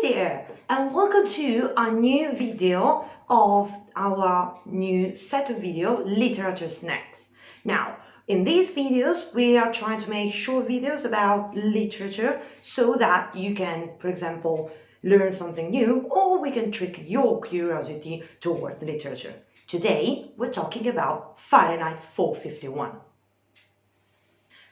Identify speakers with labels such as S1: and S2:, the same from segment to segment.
S1: Hey there, and welcome to a new video of our new set of video, Literature Snacks. Now, in these videos, we are trying to make short videos about literature so that you can, for example, learn something new, or we can trick your curiosity toward literature. Today, we're talking about Fahrenheit 451.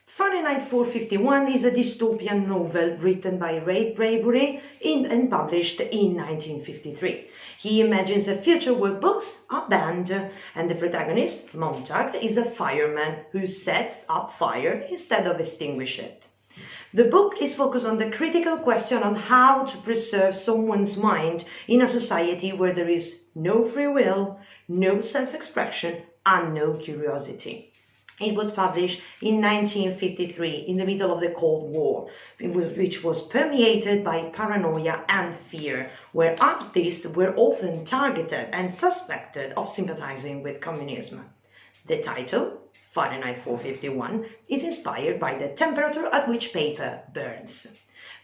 S1: Fahrenheit 451 is a dystopian novel written by Ray Bradbury and published in 1953. He imagines a future where books are banned, and the protagonist, Montag, is a fireman who sets up fire instead of extinguish it. The book is focused on the critical question on how to preserve someone's mind in a society where there is no free will, no self-expression, and no curiosity. It was published in 1953 in the middle of the Cold War, which was permeated by paranoia and fear, where artists were often targeted and suspected of sympathizing with communism. The title, Fahrenheit 451, is inspired by the temperature at which paper burns.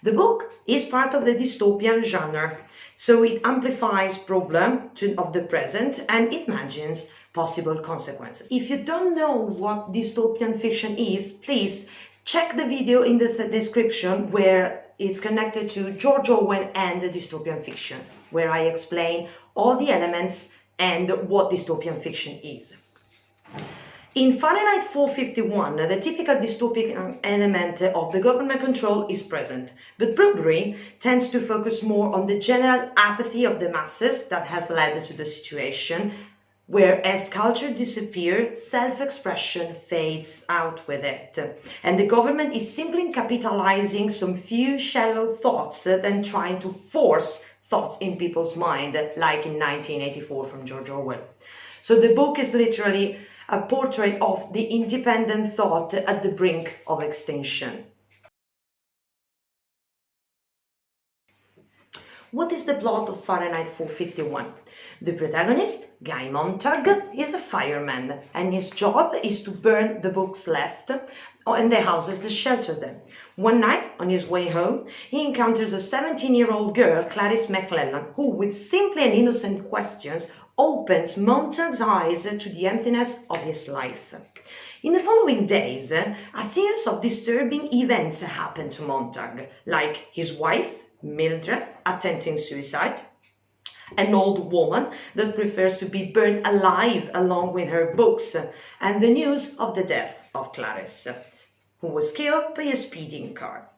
S1: The book is part of the dystopian genre, so it amplifies problems of the present and imagines possible consequences. If you don't know what dystopian fiction is, please check the video in the description where it's connected to George Orwell and the dystopian fiction, where I explain all the elements and what dystopian fiction is. In Fahrenheit 451, the typical dystopian element of the government control is present, but Bradbury tends to focus more on the general apathy of the masses that has led to the situation, where as culture disappears, self-expression fades out with it, and the government is simply capitalizing some few shallow thoughts and trying to force thoughts in people's mind, like in 1984 from George Orwell. So the book is literally a portrait of the independent thought at the brink of extinction. What is the plot of Fahrenheit 451? The protagonist, Guy Montag, is a fireman, and his job is to burn the books left in the houses that shelter them. One night, on his way home, he encounters a 17-year-old girl, Clarice McClellan, who, with simple and innocent questions, opens Montag's eyes to the emptiness of his life. In the following days, a series of disturbing events happen to Montag, like his wife, Mildred, attempting suicide, an old woman that prefers to be burned alive along with her books, and the news of the death of Clarice, who was killed by a speeding car.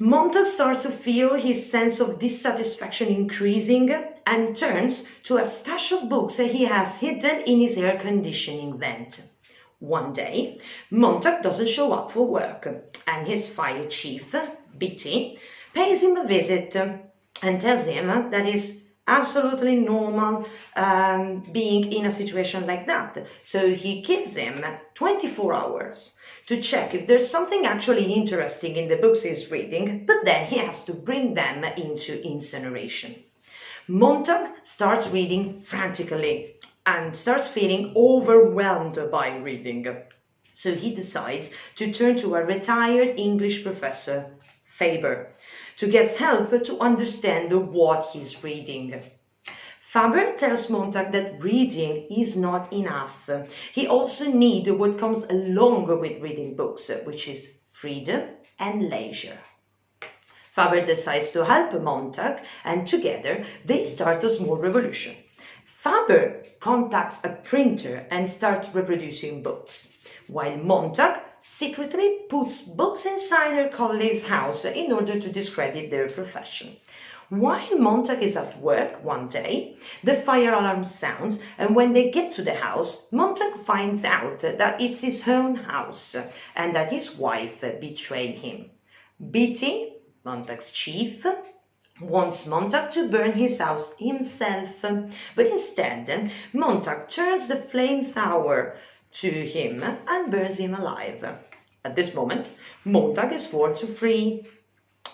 S1: Montag starts to feel his sense of dissatisfaction increasing and turns to a stash of books he has hidden in his air conditioning vent. One day, Montag doesn't show up for work, and his fire chief, Beatty, pays him a visit and tells him that it's absolutely normal being in a situation like that. So he gives him 24 hours to check if there's something actually interesting in the books he's reading, but then he has to bring them into incineration. Montag starts reading frantically and starts feeling overwhelmed by reading. So he decides to turn to a retired English professor, Faber, to get help to understand what he's reading. Faber tells Montag that reading is not enough. He also needs what comes along with reading books, which is freedom and leisure. Faber decides to help Montag, and together they start a small revolution. Faber contacts a printer and starts reproducing books, while Montag secretly puts books inside her colleague's house in order to discredit their profession. While Montag is at work one day, the fire alarm sounds, and when they get to the house, Montag finds out that it's his own house and that his wife betrayed him. Beatty, Montag's chief, wants Montag to burn his house himself, but instead Montag turns the flamethrower to him and burns him alive. At this moment, Montag is forced to flee,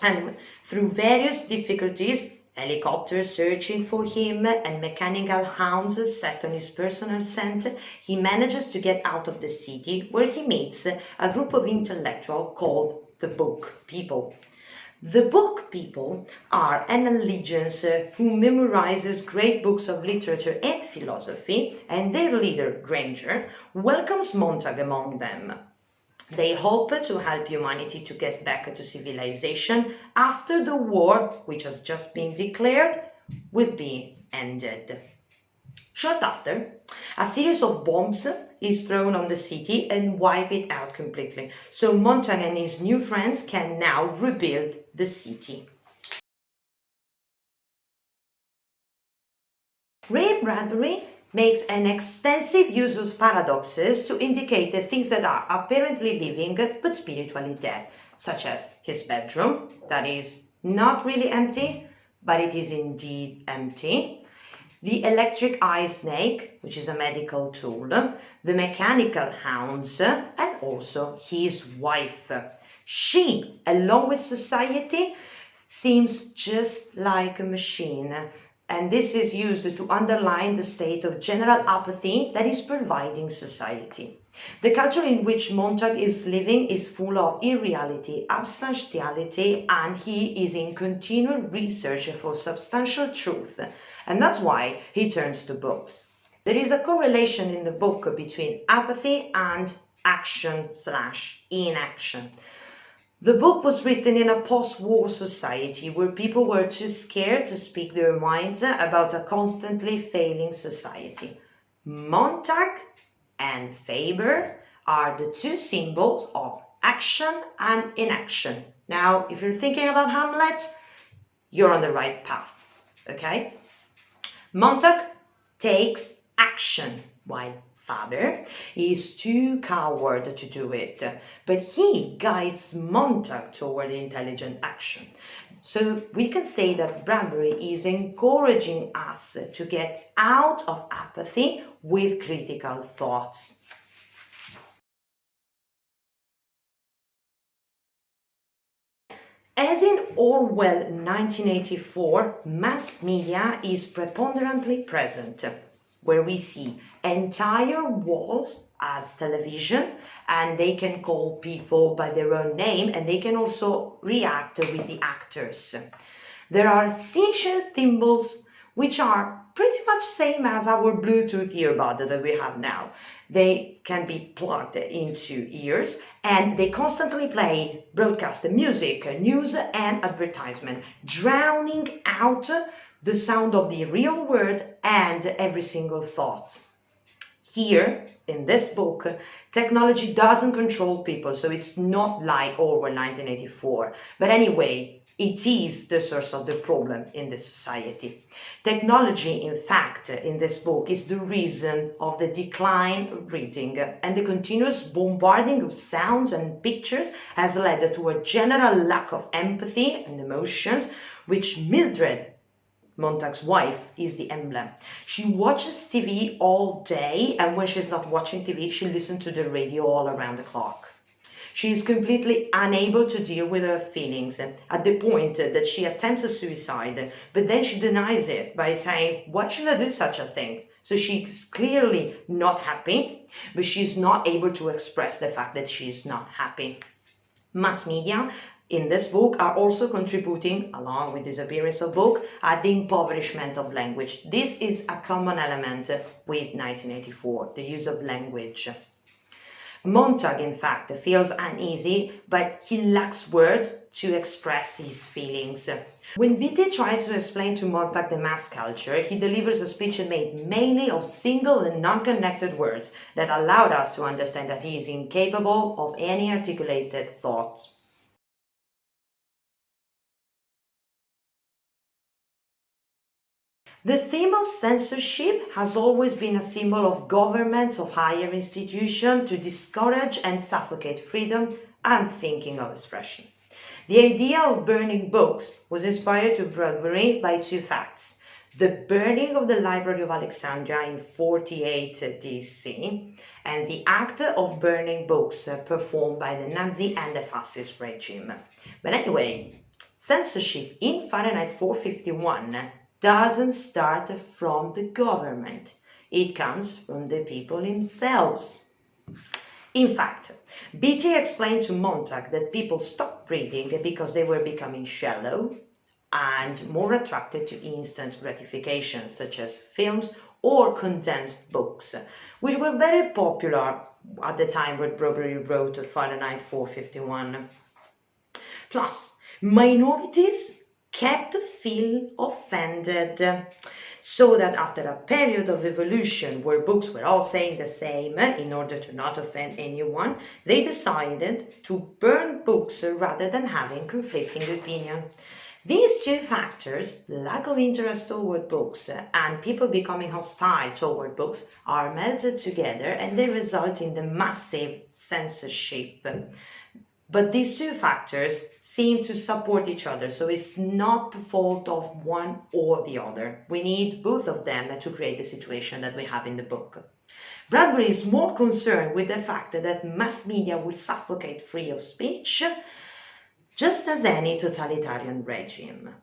S1: and through various difficulties, helicopters searching for him and mechanical hounds set on his personal scent, he manages to get out of the city, where he meets a group of intellectuals called the Book People. The book people are an allegiance who memorizes great books of literature and philosophy, and their leader, Granger, welcomes Montag among them. They hope to help humanity to get back to civilization after the war, which has just been declared, will be ended. Short after, a series of bombs is thrown on the city and wipe it out completely. So Montag and his new friends can now rebuild the city. Ray Bradbury makes an extensive use of paradoxes to indicate the things that are apparently living but spiritually dead, such as his bedroom, that is not really empty, but it is indeed empty. The electric eye snake, which is a medical tool, the mechanical hounds, and also his wife. She, along with society, seems just like a machine, and this is used to underline the state of general apathy that is pervading society. The culture in which Montag is living is full of irreality, absentiality, and he is in continual research for substantial truth, and that's why he turns to books. There is a correlation in the book between apathy and action/inaction. The book was written in a post-war society where people were too scared to speak their minds about a constantly failing society. Montag and Faber are the two symbols of action and inaction. Now, if you're thinking about Hamlet, you're on the right path, okay? Montag takes action, while Faber is too coward to do it, but he guides Montag toward intelligent action. So we can say that Bradbury is encouraging us to get out of apathy with critical thoughts. As in Orwell 1984, mass media is preponderantly present, where we see entire walls as television, and they can call people by their own name, and they can also react with the actors. There are essential symbols which are pretty much same as our Bluetooth earbud that we have now. They can be plugged into ears and they constantly play broadcast music, news and advertisement, drowning out the sound of the real world and every single thought. Here, in this book, technology doesn't control people, so it's not like Orwell 1984. But anyway, it is the source of the problem in this society. Technology, in fact, in this book is the reason of the decline of reading, and the continuous bombarding of sounds and pictures has led to a general lack of empathy and emotions, which Mildred, Montag's wife, is the emblem. She watches TV all day, and when she's not watching TV, she listens to the radio all around the clock. She is completely unable to deal with her feelings at the point that she attempts a suicide, but then she denies it by saying, why should I do such a thing? So she's clearly not happy, but she's not able to express the fact that she is not happy. Mass media in this book are also contributing, along with disappearance of book, at the impoverishment of language. This is a common element with 1984, the use of language. Montag, in fact, feels uneasy, but he lacks words to express his feelings. When Beatty tries to explain to Montag the mass culture, he delivers a speech made mainly of single and non-connected words that allowed us to understand that he is incapable of any articulated thought. The theme of censorship has always been a symbol of governments of higher institutions to discourage and suffocate freedom and thinking of expression. The idea of burning books was inspired to Bradbury by two facts: the burning of the Library of Alexandria in 48 DC, and the act of burning books performed by the Nazi and the fascist regime. But anyway, censorship in Fahrenheit 451 doesn't start from the government. It comes from the people themselves. In fact, Beatty explained to Montag that people stopped reading because they were becoming shallow and more attracted to instant gratification, such as films or condensed books, which were very popular at the time when Bradbury wrote Fahrenheit 451. Plus, minorities kept feeling offended, so that after a period of evolution where books were all saying the same, in order to not offend anyone, they decided to burn books rather than having conflicting opinion. These two factors, the lack of interest toward books and people becoming hostile toward books, are melted together and they result in the massive censorship. But these two factors seem to support each other, so it's not the fault of one or the other. We need both of them to create the situation that we have in the book. Bradbury is more concerned with the fact that mass media will suffocate freedom of speech, just as any totalitarian regime.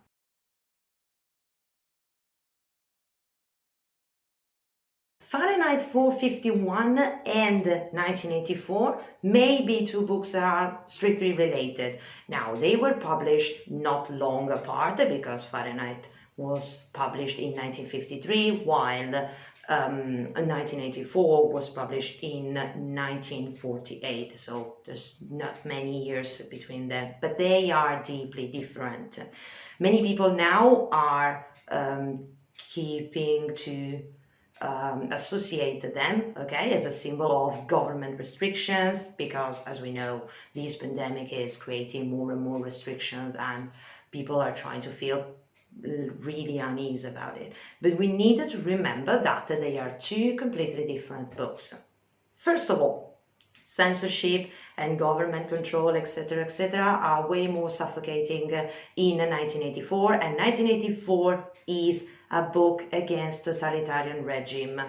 S1: Fahrenheit 451 and 1984 may be two books that are strictly related. Now, they were published not long apart because Fahrenheit was published in 1953 while 1984 was published in 1948, so there's not many years between them, but they are deeply different. Many people now are keeping to associate them, okay, as a symbol of government restrictions, because as we know, this pandemic is creating more and more restrictions and people are trying to feel really uneasy about it. But we needed to remember that they are two completely different books. First of all, censorship and government control, etc., are way more suffocating in 1984, and 1984 is a book against totalitarian regime,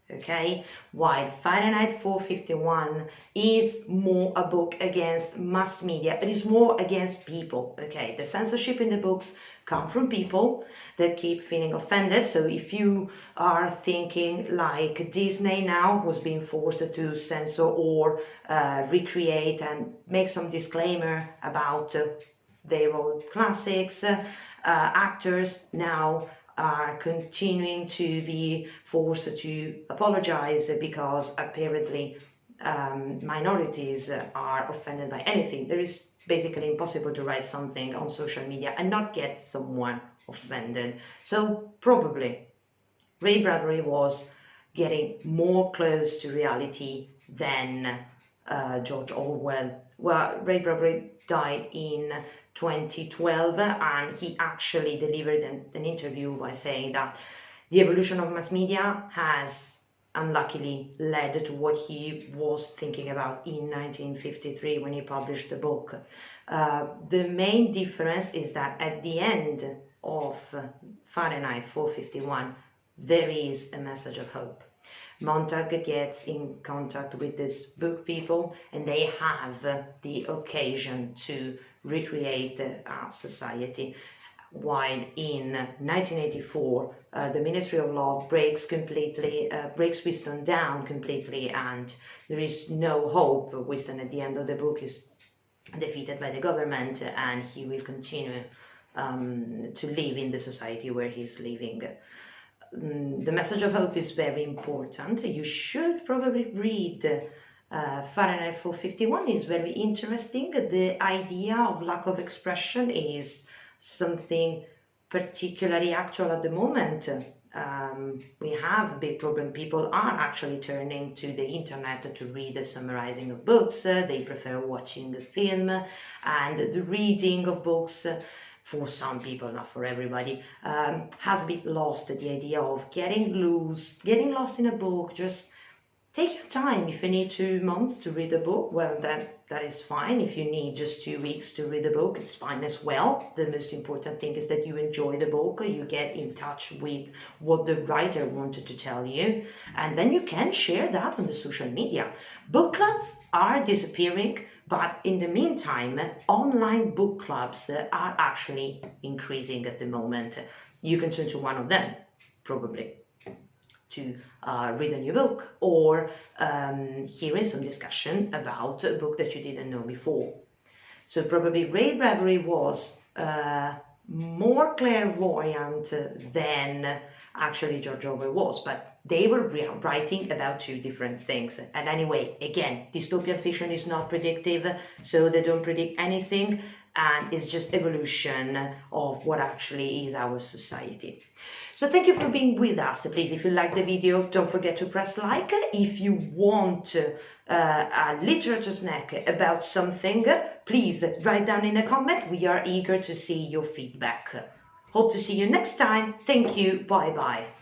S1: okay? While Fahrenheit 451 is more a book against mass media, it is more against people, okay? The censorship in the books come from people that keep feeling offended. So if you are thinking like Disney now, who's being forced to censor or recreate and make some disclaimer about their old classics, actors now are continuing to be forced to apologize because apparently minorities are offended by anything. There is basically impossible to write something on social media and not get someone offended. So probably Ray Bradbury was getting more close to reality than George Orwell. Well, Ray Bradbury died in 2012 and he actually delivered an interview by saying that the evolution of mass media has unluckily led to what he was thinking about in 1953 when he published the book. The main difference is that at the end of Fahrenheit 451, there is a message of hope. Montag gets in contact with these book people and they have the occasion to recreate our society. While in 1984, the Ministry of Law breaks Whiston down completely and there is no hope. Whiston at the end of the book is defeated by the government and he will continue to live in the society where he's living. The message of hope is very important. You should probably read Fahrenheit 451. It's very interesting. The idea of lack of expression is something particularly actual at the moment. We have a big problem. People are actually turning to the internet to read the summarizing of books. They prefer watching the film, and the reading of books for some people, not for everybody, has a bit lost the idea of getting lost in a book. Just take your time. If you need 2 months to read a book, well, that is fine. If you need just 2 weeks to read a book, it's fine as well. The most important thing is that you enjoy the book, you get in touch with what the writer wanted to tell you, and then you can share that on the social media. Book clubs are disappearing, but in the meantime, online book clubs are actually increasing at the moment. You can turn to one of them, probably, to read a new book, or hearing some discussion about a book that you didn't know before. So probably Ray Bradbury was more clairvoyant than actually George Orwell was, but they were writing about two different things. And anyway, again, dystopian fiction is not predictive, so they don't predict anything, and it's just evolution of what actually is our society. So thank you for being with us. Please, if you like the video, don't forget to press like. If you want a literature snack about something, please write down in a comment. We are eager to see your feedback. Hope to see you next time. Thank you. Bye bye.